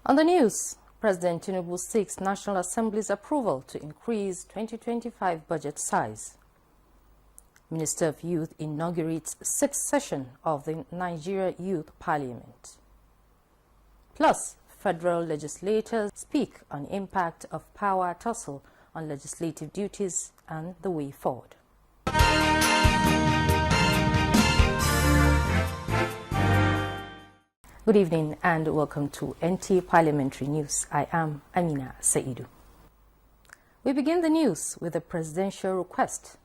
On the news, President Tinubu seeks National Assembly's approval to increase 2025 budget size. Minister of Youth inaugurates 6th session of the Nigerian Youth Parliament. Plus, federal legislators speak on impact of power tussle on legislative duties and the way forward. Good evening and welcome to NTA Parliamentary News. I am Amina Saidu. We begin the news with a presidential request.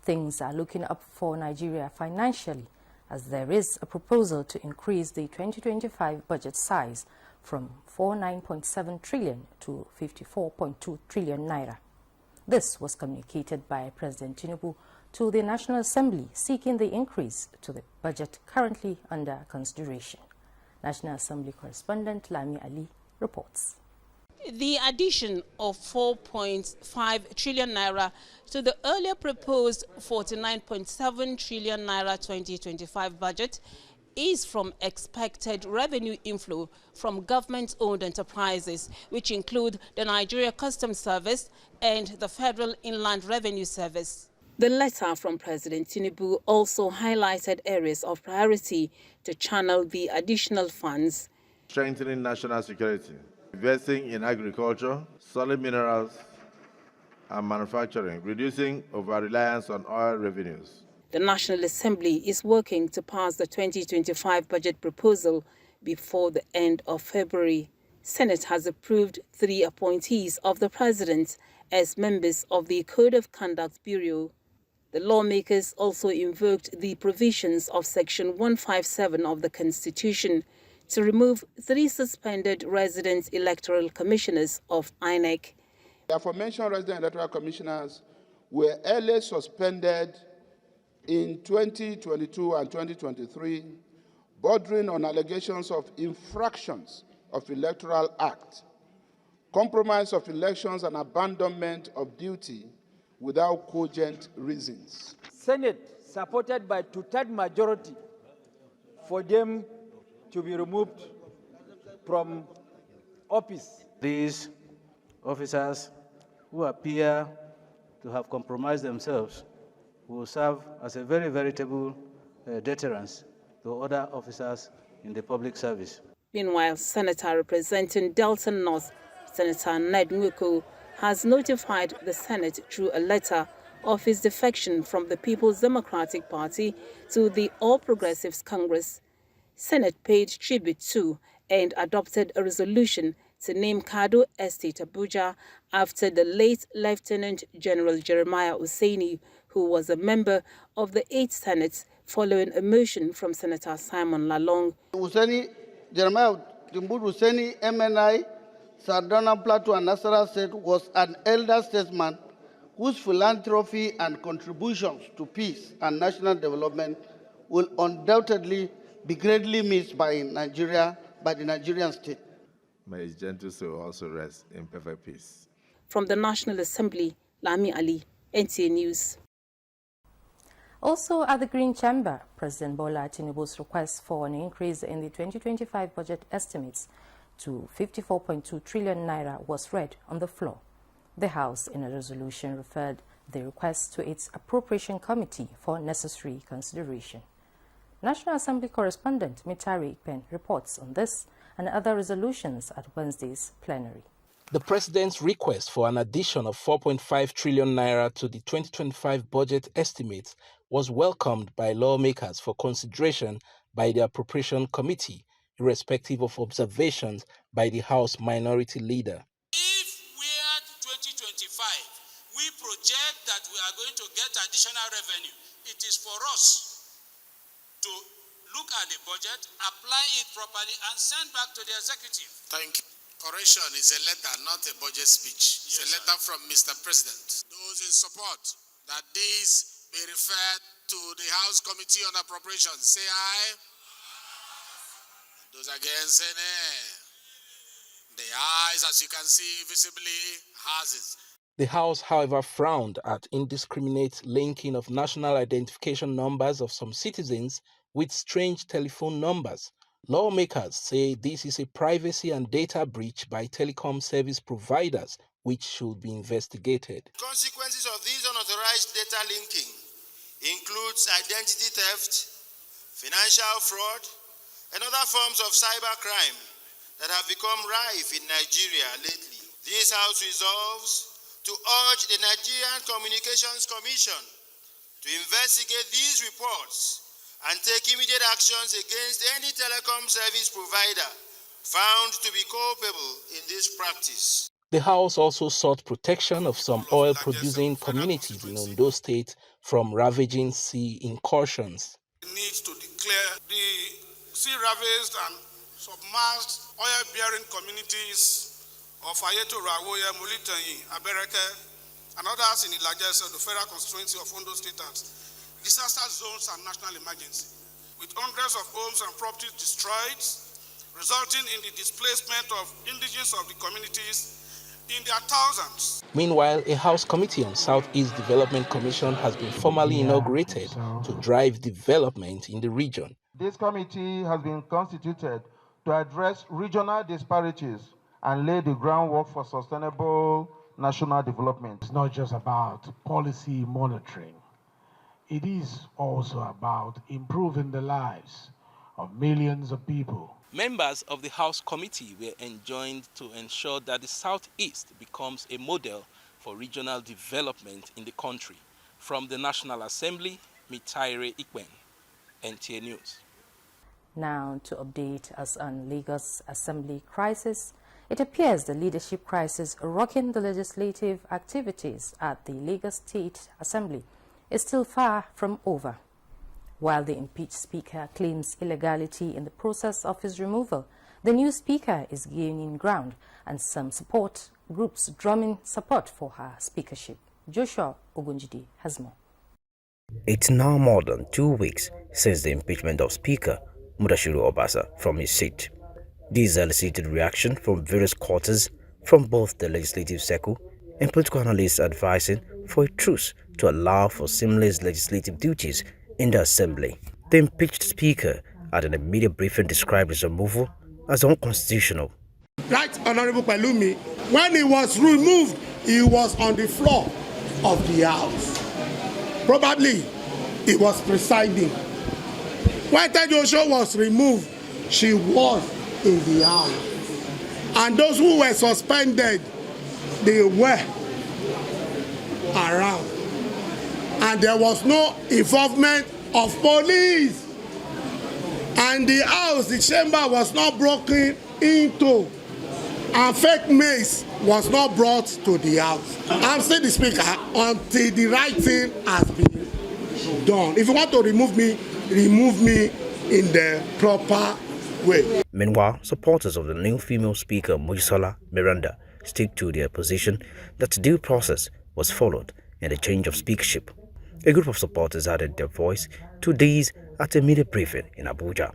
Things are looking up for Nigeria financially as there is a proposal to increase the 2025 budget size from 49.7 trillion to 54.2 trillion naira. This was communicated by President Tinubu to the National Assembly seeking the increase to the budget currently under consideration. National Assembly correspondent Lami Ali reports. The addition of 4.5 trillion naira to the earlier proposed 49.7 trillion naira 2025 budget is from expected revenue inflow from government-owned enterprises, which include the Nigeria Customs Service and the Federal Inland Revenue Service. The letter from President Tinubu also highlighted areas of priority to channel the additional funds. Strengthening national security, investing in agriculture, solid minerals, and manufacturing, reducing over-reliance on oil revenues. The National Assembly is working to pass the 2025 budget proposal before the end of February. Senate has approved 3 appointees of the President as members of the Code of Conduct Bureau. The lawmakers also invoked the provisions of Section 157 of the Constitution to remove 3 suspended resident electoral commissioners of INEC. The aforementioned resident electoral commissioners were early suspended in 2022 and 2023, bordering on allegations of infractions of Electoral Act, compromise of elections and abandonment of duty without cogent reasons. Senate supported by 2/3 majority for them to be removed from office. These officers who appear to have compromised themselves will serve as a very veritable deterrence to other officers in the public service. Meanwhile, Senator representing Delta North, Senator Ned Nwoko, has notified the Senate through a letter of his defection from the People's Democratic Party to the All Progressives Congress. Senate paid tribute to and adopted a resolution to name Kado Estate Abuja after the late Lieutenant General Jeremiah Hussaini, who was a member of the 8th Senate, following a motion from Senator Simon Lalong. Jeremiah Hussaini, MNI, Sardana Plateau and Nasarawa State, was an elder statesman whose philanthropy and contributions to peace and national development will undoubtedly be greatly missed by the Nigerian state. May his gentle soul also rest in perfect peace. From the National Assembly, Lami Ali, NTA News. Also at the Green Chamber, President Bola Tinubu's request for an increase in the 2025 budget estimates to 54.2 trillion naira was read on the floor. The House, in a resolution, referred the request to its Appropriation Committee for necessary consideration. National Assembly correspondent Mitari Pen reports on this and other resolutions at Wednesday's plenary. The President's request for an addition of 4.5 trillion naira to the 2025 budget estimates was welcomed by lawmakers for consideration by the Appropriation Committee, irrespective of observations by the House Minority Leader. If we are 2025, we project that we are going to get additional revenue. It is for us to look at the budget, apply it properly, and send back to the executive. Thank you. Correction is a letter, not a budget speech. It's a letter from Mr. President. Those in support that this be referred to the House Committee on Appropriations, say aye. Those against, say nay. The ayes, as you can see visibly, has it. The House, however, frowned at indiscriminate linking of national identification numbers of some citizens with strange telephone numbers. Lawmakers say this is a privacy and data breach by telecom service providers which should be investigated. Consequences of this unauthorized data linking includes identity theft, financial fraud, and other forms of cybercrime that have become rife in Nigeria lately. This House resolves to urge the Nigerian Communications Commission to investigate these reports and take immediate actions against any telecom service provider found to be culpable in this practice. The House also sought protection of some oil-producing communities in Ondo State from ravaging sea incursions. We need to declare the sea-ravaged and submerged oil-bearing communities of Ayeto, Rawoye, Mulitanyi, Abereke, and others in the largest of the federal constituency of Ondo State as disaster zones and national emergency, with hundreds of homes and properties destroyed, resulting in the displacement of indigenous of the communities in their thousands. Meanwhile, a House Committee on Southeast Development Commission has been formally inaugurated to drive development in the region. This committee has been constituted to address regional disparities and lay the groundwork for sustainable national development. It's not just about policy monitoring. It is also about improving the lives of millions of people. Members of the House Committee were enjoined to ensure that the Southeast becomes a model for regional development in the country. From the National Assembly, Mitaire Ikwen, NTA News. Now to update us on Lagos Assembly crisis. It appears the leadership crisis rocking the legislative activities at the Lagos State Assembly is still far from over. While the impeached speaker claims illegality in the process of his removal, the new speaker is gaining ground and some support groups drumming support for her speakership. Joshua Ogunjide has more. It's now more than 2 weeks since the impeachment of Speaker Mudashiru Obasa from his seat. This elicited reaction from various quarters, from both the legislative circle and political analysts advising for a truce to allow for seamless legislative duties in the Assembly. The impeached Speaker, at an immediate briefing, described his removal as unconstitutional. Right, Honorable Pelumi, when he was removed, he was on the floor of the House. Probably he was presiding. When Tejo was removed, she was in the House. And those who were suspended, they were around. And there was no involvement of police. And the House, the chamber was not broken into. And fake mace was not brought to the House. I'm still the Speaker until the right thing has been done. If you want to remove me in the proper way. Meanwhile, supporters of the new female Speaker Mojisola Miranda stick to their position that due process was followed in the change of speakership. A group of supporters added their voice to these at a media briefing in Abuja.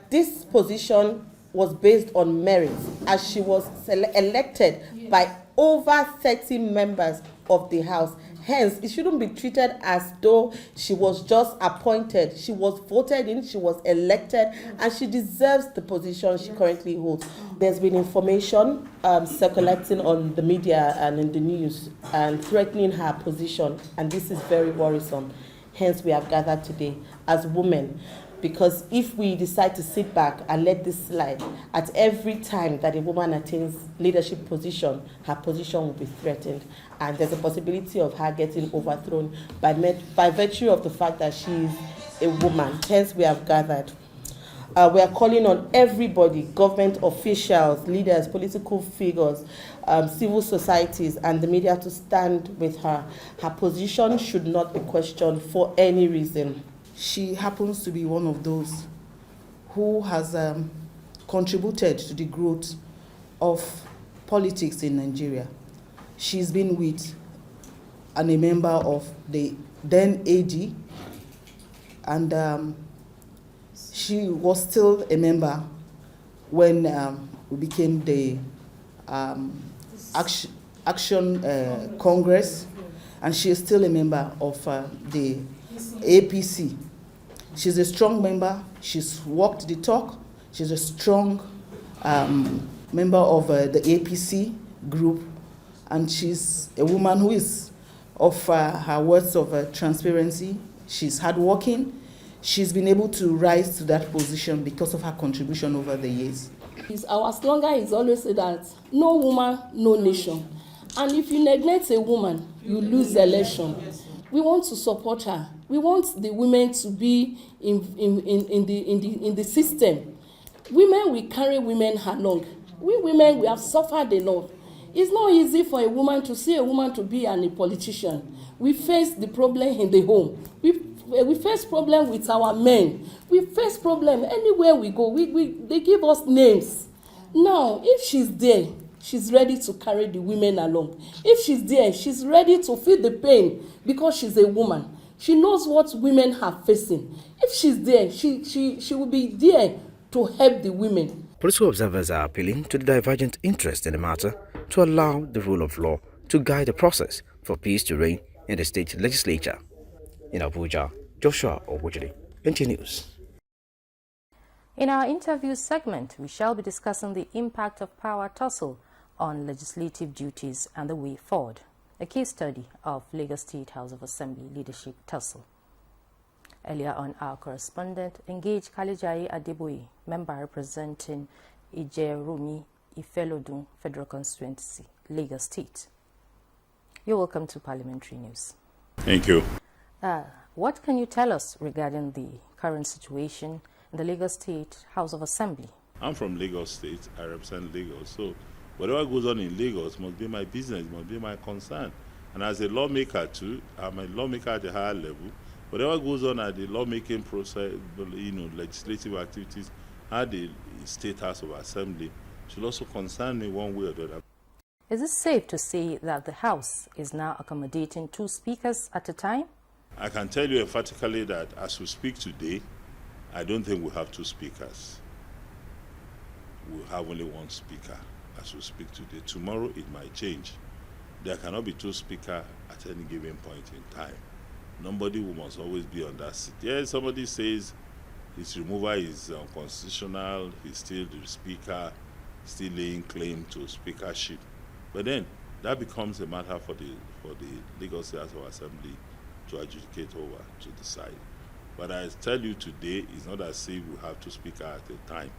This position was based on merit, as she was elected by over 30 members of the House. Hence, it shouldn't be treated as though she was just appointed. She was voted in, she was elected, and she deserves the position she currently holds. There's been information circulating on the media and in the news and threatening her position, and this is very worrisome. Hence, we have gathered today as women, because if we decide to sit back and let this slide, at every time that a woman attains leadership position, her position will be threatened. And there's a possibility of her getting overthrown by virtue of the fact that she is a woman. Hence, we have gathered. We are calling on everybody, government officials, leaders, political figures, civil societies, and the media to stand with her. Her position should not be questioned for any reason. She happens to be one of those who has contributed to the growth of politics in Nigeria. She's been with and a member of the then AD, and she was still a member when we became the Action Congress, and she is still a member of the APC. She's a strong member. She's walked the talk. She's a strong member of the APC group, and she's a woman who is of her words of transparency. She's hardworking. She's been able to rise to that position because of her contribution over the years. Our slogan is always that no woman, no nation. And if you neglect a woman, you lose the election. We want to support her. We want the women to be in the system. Women will carry women along. We women, we have suffered enough. It's not easy for a woman to see a woman to be a politician. We face the problem in the home. We face problem with our men. We face problem anywhere we go. They give us names. Now, if she's there, she's ready to carry the women along. If she's there, she's ready to feel the pain because she's a woman. She knows what women are facing. If she's there, she will be there to help the women. Political observers are appealing to the divergent interest in the matter to allow the rule of law to guide the process for peace to reign in the state legislature. In Abuja, Joshua Obujili, NTA News. In our interview segment, we shall be discussing the impact of power tussle on legislative duties and the way forward, a case study of Lagos State House of Assembly leadership tussle. Earlier on, our correspondent engaged Kalijayi Adeboye, member representing Ijerumi Ifelodun Federal Constituency, Lagos State. You're welcome to Parliamentary News. Thank you. What can you tell us regarding the current situation in the Lagos State House of Assembly? I'm from Lagos State. I represent Lagos. So whatever goes on in Lagos must be my business, must be my concern. And as a lawmaker too, I'm a lawmaker at a higher level. Whatever goes on at the lawmaking process, legislative activities at the State House of Assembly should also concern me one way or the other. Is it safe to say that the House is now accommodating 2 speakers at a time? I can tell you emphatically that as we speak today, I don't think we have 2 speakers. We have only 1 speaker as we speak today. Tomorrow it might change. There cannot be 2 speakers at any given point in time. Nobody must always be on that seat. Yes, somebody says his removal is unconstitutional, he's still the speaker, still laying claim to speakership. But then that becomes a matter for the Lagos State House of Assembly to adjudicate over, to decide. But I tell you today, it's not as if we have 2 speakers at a time.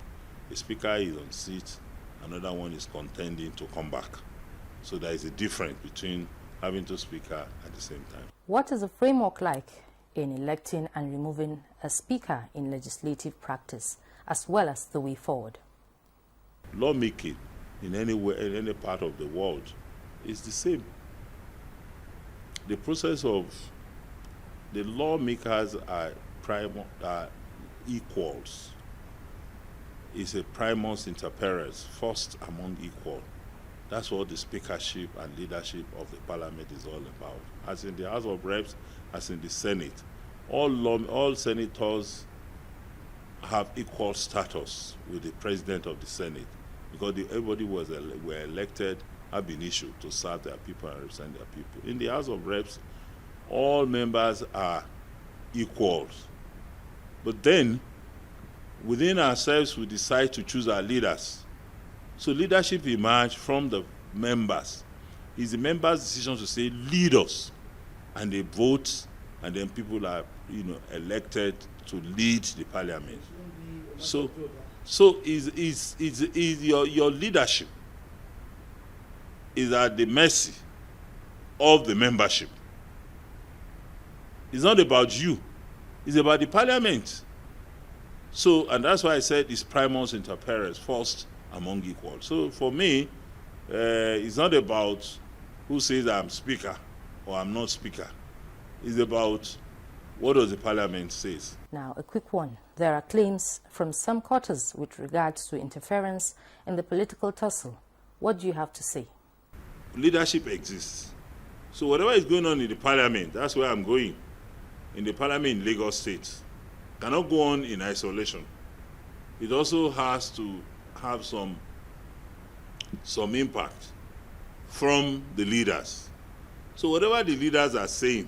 A speaker is on seat, another one is contending to come back. So there is a difference between having 2 speakers at the same time. What is the framework like in electing and removing a speaker in legislative practice, as well as the way forward? Lawmaking in any way, in any part of the world, is the same. The process of the lawmakers are equals. It's a primus inter pares, first among equal. That's what the speakership and leadership of the parliament is all about. As in the House of Reps, as in the Senate, all senators have equal status with the president of the Senate, because everybody were elected ab initio to serve their people and represent their people. In the House of Reps, all members are equals. But then, within ourselves, we decide to choose our leaders. So leadership emerges from the members. It's the members' decision to say, lead us. And they vote, and then people are elected to lead the parliament. So your leadership is at the mercy of the membership. It's not about you. It's about the parliament. So, and that's why I said it's primus inter pares, first among equals. So for me, it's not about who says I'm speaker or I'm not speaker. It's about what does the parliament say. Now, a quick one. There are claims from some quarters with regards to interference in the political tussle. What do you have to say? Leadership exists. So whatever is going on in the parliament, that's where I'm going. In the parliament in Lagos State, cannot go on in isolation. It also has to have some impact from the leaders. So whatever the leaders are saying,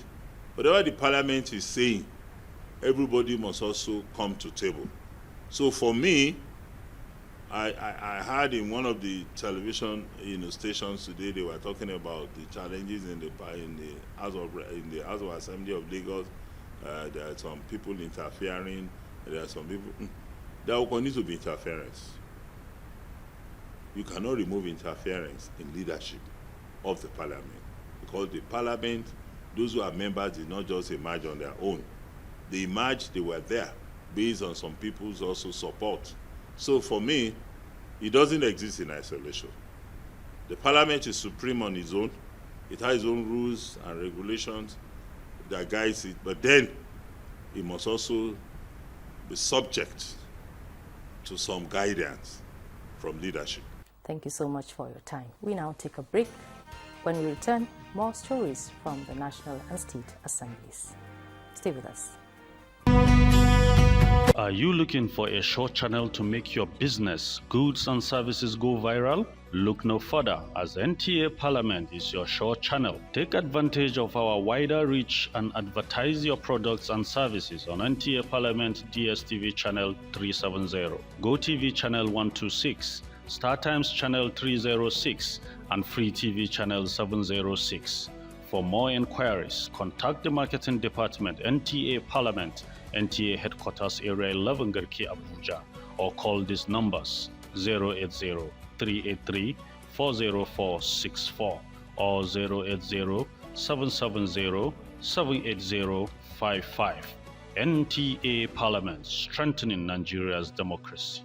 whatever the parliament is saying, everybody must also come to table. So for me, I heard in one of the television stations today, they were talking about the challenges in the House of Assembly of Lagos. There are some people interfering. There are some people. There will continue to be interference. You cannot remove interference in leadership of the parliament, because the parliament, those who are members, did not just emerge on their own. They emerged, they were there based on some people's also support. So for me, it doesn't exist in isolation. The parliament is supreme on its own. It has its own rules and regulations that guides it, but then it must also be subject to some guidance from leadership. Thank you so much for your time. We now take a break. When we return, more stories from the National and State Assemblies. Stay with us. Are you looking for a short channel to make your business, goods and services go viral? Look no further, as NTA Parliament is your short channel. Take advantage of our wider reach and advertise your products and services on NTA Parliament DSTV channel 370, GoTV channel 126, StarTimes channel 306, and Free TV channel 706. For more inquiries, contact the Marketing Department, NTA Parliament, NTA Headquarters Area 11 Garki Abuja, or call these numbers 080-383-40464 or 080-770-78055. NTA Parliament, strengthening Nigeria's democracy.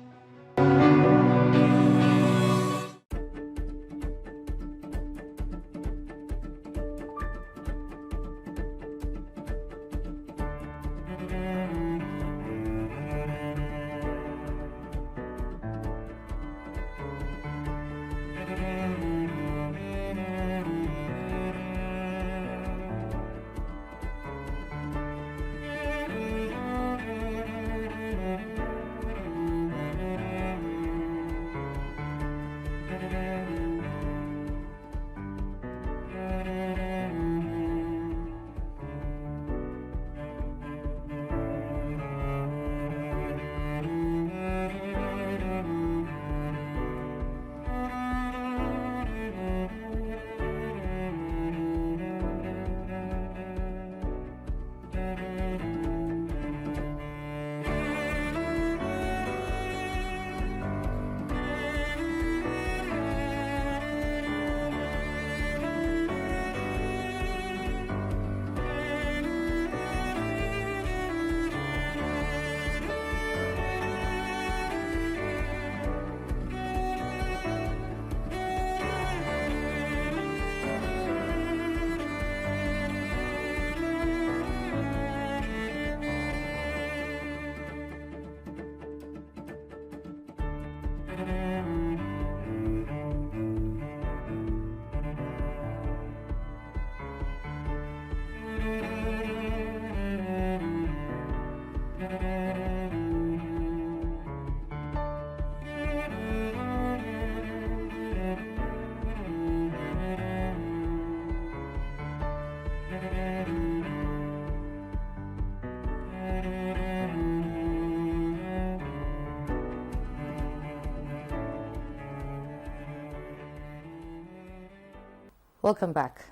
Welcome back.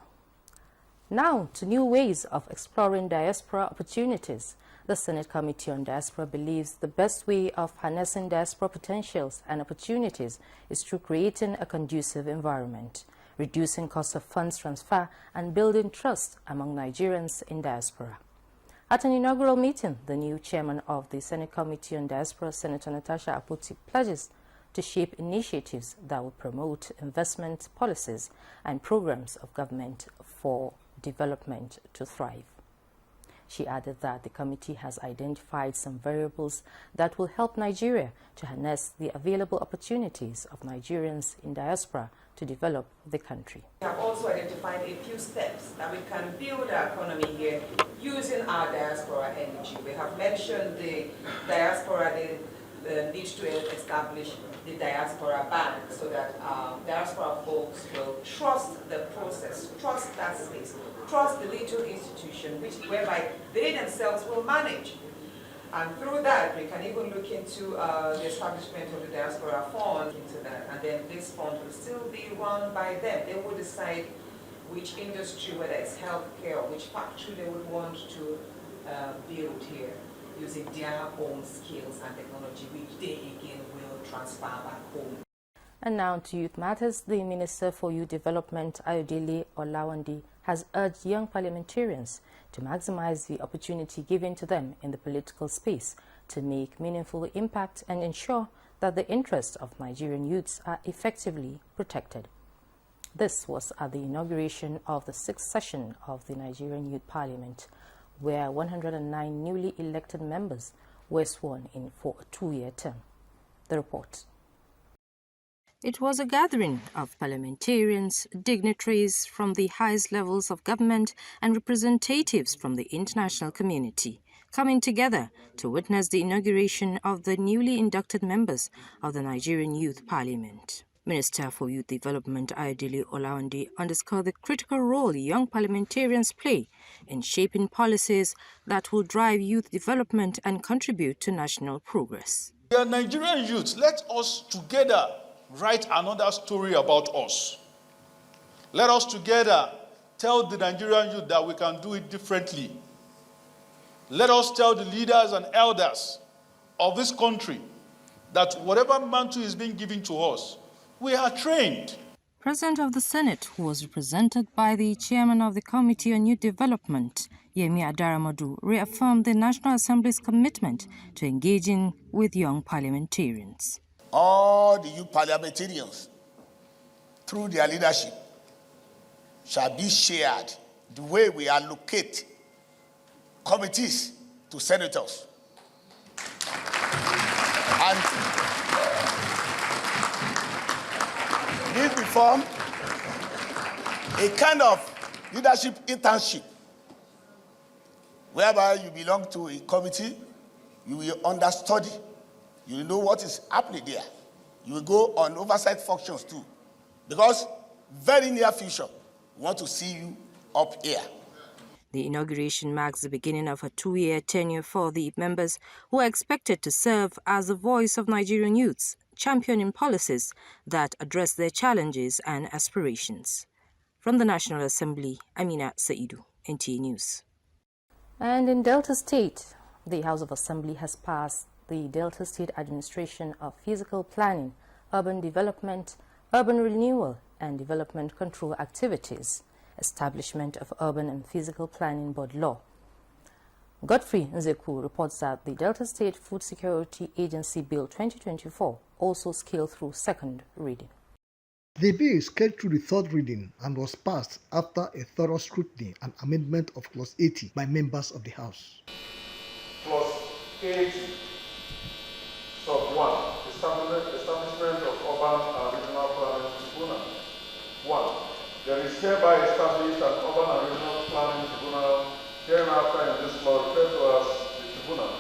Now to new ways of exploring diaspora opportunities. The Senate Committee on Diaspora believes the best way of harnessing diaspora potentials and opportunities is through creating a conducive environment, reducing costs of funds transfer, and building trust among Nigerians in diaspora. At an inaugural meeting, the new chairman of the Senate Committee on Diaspora, Senator Natasha Akpoti, pledges to shape initiatives that will promote investment policies and programs of government for development to thrive. She added that the committee has identified some variables that will help Nigeria to harness the available opportunities of Nigerians in diaspora to develop the country. We have also identified a few steps that we can build our economy here using our diaspora energy. We have mentioned the diaspora, the need to establish the diaspora bank so that diaspora folks will trust the process, trust that space, trust the little institution whereby they themselves will manage. And through that, we can even look into the establishment of the diaspora fund into that. And then this fund will still be run by them. They will decide which industry, whether it's healthcare or which factory they would want to build here using their own skills and technology, which they again will transfer back home. And now to youth matters. The Minister for Youth Development, Ayodele Olawande, has urged young parliamentarians to maximize the opportunity given to them in the political space to make meaningful impact and ensure that the interests of Nigerian youths are effectively protected. This was at the inauguration of the 6th session of the Nigerian Youth Parliament, where 109 newly elected members were sworn in for a 2-year term. The report. It was a gathering of parliamentarians, dignitaries from the highest levels of government and representatives from the international community, coming together to witness the inauguration of the newly inducted members of the Nigerian Youth Parliament. Minister for Youth Development Ayodele Olawande underscored the critical role young parliamentarians play in shaping policies that will drive youth development and contribute to national progress. We are Nigerian youth. Let us together write another story about us. Let us together tell the Nigerian youth that we can do it differently. Let us tell the leaders and elders of this country that whatever mantle is being given to us, we are trained. President of the Senate, who was represented by the chairman of the Committee on Youth Development, Yemi Adaramadu, reaffirmed the National Assembly's commitment to engaging with young parliamentarians. All the youth parliamentarians, through their leadership, shall be shared the way we allocate committees to senators. And this will form a kind of leadership internship, whereby you belong to a committee, you will understudy, you will know what is happening there. You will go on oversight functions too, because very near future, we want to see you up here. The inauguration marks the beginning of a 2-year tenure for the members who are expected to serve as the voice of Nigerian youths, championing policies that address their challenges and aspirations. From the National Assembly, Amina Saidu, NTA News. And in Delta State, the House of Assembly has passed the Delta State Administration of Physical Planning, Urban Development, Urban Renewal and Development Control Activities, Establishment of Urban and Physical Planning Board Law. Godfrey Nzeku reports that the Delta State Food Security Agency Bill 2024 also scaled through second reading. The bill scaled through the third reading and was passed after a thorough scrutiny and amendment of Clause 80 by members of the House. Clause 80, sub 1, establishment of urban and regional planning tribunal. 1. There is hereby established an urban and regional planning tribunal, hereinafter in this law referred to as the tribunal,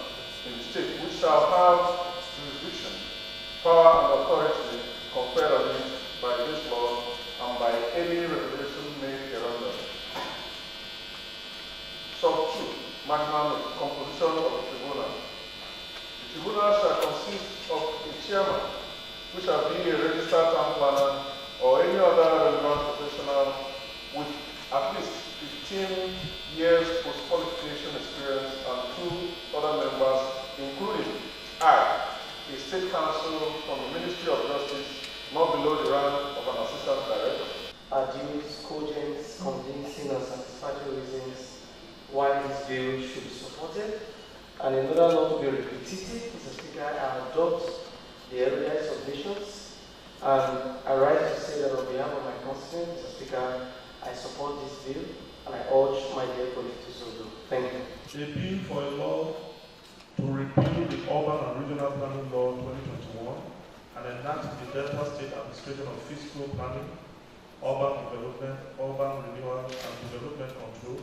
in the state, which shall have jurisdiction, power and authority conferred on it by this law and by any regulation made hereunder. Sub 2, maximum composition of the tribunal. The tribunal shall consist of a chairman, who shall be a registered town planner or any other relevant professional with at least 15 years post-qualification experience, and 2 other members, including I, a state counsel from the Ministry of Justice, not below the rank of an assistant director. Adduce cogent, convincing and satisfactory reasons why this bill should be supported, and in order not to be repetitive, Mr. Speaker, I adopt the earlier submissions, and I rise to say that on behalf of my constituent, Mr. Speaker, I support this bill, and I urge my dear colleagues to so do. Thank you. A bill for a law to repeal the Urban and Regional Planning Law 2021 and enact the Delta State Administration of Physical Planning, Urban Development, Urban Renewal and Development Control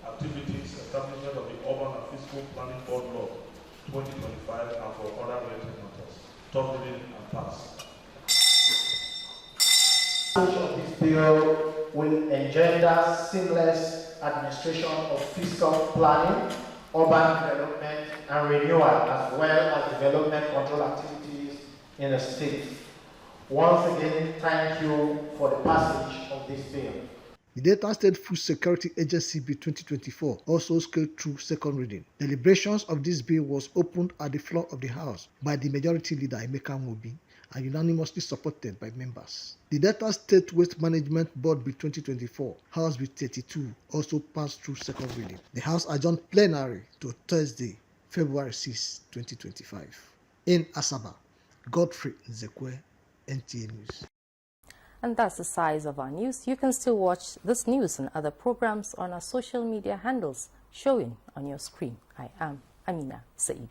Activities, establishment of the Urban and Physical Planning Board Law 2025 and for other related matters. Third reading and pass. Of this bill will engender seamless administration of fiscal planning, urban development, and renewal, as well as development control activities in the state. Once again, thank you for the passage of this bill. The Delta State Food Security Agency Bill 2024 also scaled through second reading. Deliberations of this bill was opened at the floor of the House by the Majority Leader Emeka Mobi and unanimously supported by members. The Delta State Waste Management Board Bill 2024, House Bill 32, also passed through second reading. The House adjourned plenary to Thursday, February 6, 2025. In Asaba, Godfrey Nzekwe, NTA News. And that's the size of our news. You can still watch this news and other programs on our social media handles showing on your screen. I am Amina Saeed.